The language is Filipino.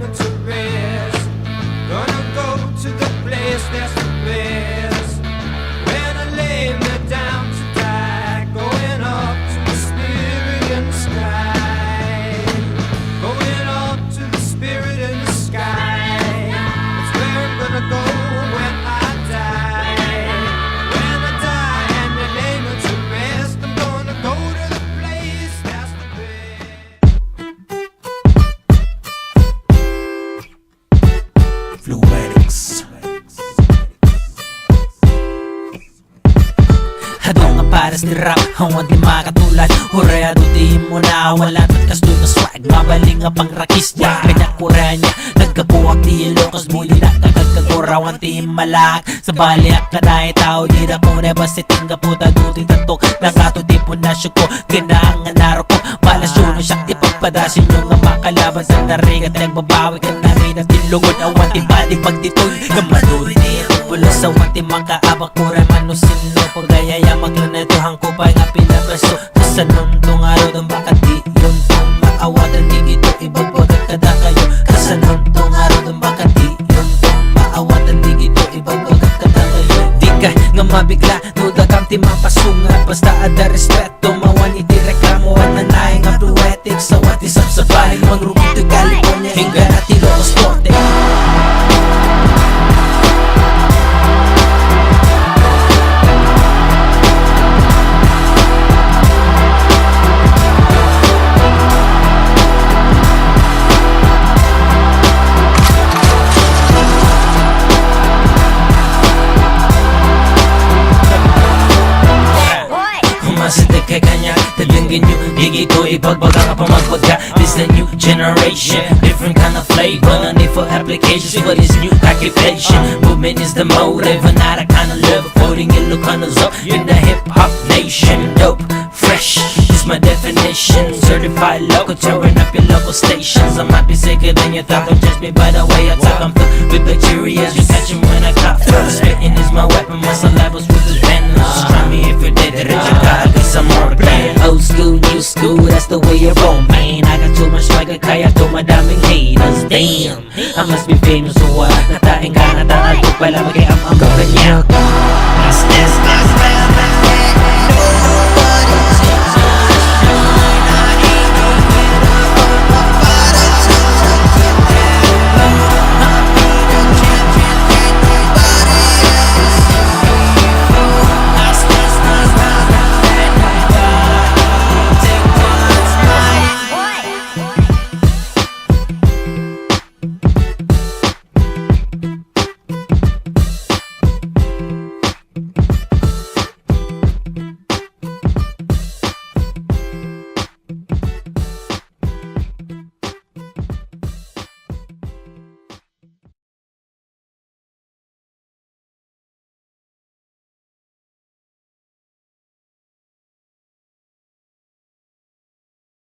able to rest. Gonna go to the place that's the best. When I lay me down to die, going up to the spirit in the sky. Going up to the spirit in the sky. That's where I'm gonna go when I die. When I die and they lay me to rest, I'm gonna go to the place that's the best. Fluenix. Hado nga pares ni rap, hawad di makatulad. Horeado di mo na wala tatkas doon na swag. Mabaling nga pang rakis niya, kanya kuranya. Nagkabuwag di ilokas mo nila. Kagkagurawan ti malak. Sa baliak ka na tao di na ko na basta tingga puta duti tatok. Nangato di po na syuko, ginaang nga naro ko. Malas yun o siyak di pagpadasin nyo nga makalaban sa narigat. Nagbabawi ka na rin at tinlungod. Awan ti balik pagditoy gamaduri di pulo sa wanti makaabak kuray manusin no. Pagayaya maglanetohan ko pa nga pinabaso. Sa nuntong araw ng baka di yun tong maawatan di ito ibagbagat kada kayo. Sa nuntong araw ng baka di yun tong maawatan di ito ibagbagat kada kayo. Di ka nga mabigla no dagang ti mapasunga. Basta ada respeto mawan iti reklamo at nanay nga poetic. Sa wati sabsabay mangrugito California hingga na Ilocos Norte. Masintig kay kanya, talinggin nyo. Higi ko ipagbaga ka pa magbaga. This the new generation, different kind of flavor. No need for applications for this new occupation. Movement is the motive, and not a kind of love. Putting Ilocanos up in the hip-hop nation. Dope, fresh, is my definition. Certified local, tearing up your local stations. I might be sicker than you thought, don't judge me by the way I talk. I'm filled with bacteria, you catch 'em when I got filled. Spitting is my weapon, my syllables with the venomous. Try me if you're dead, you got some more again. Old school, new school, that's the way you roll, man. I got too much swagger, kaya dumadaming haters. Damn, I must be famous or what? Nataing ka, nataan ko pala, magkayam ang ganyan. That's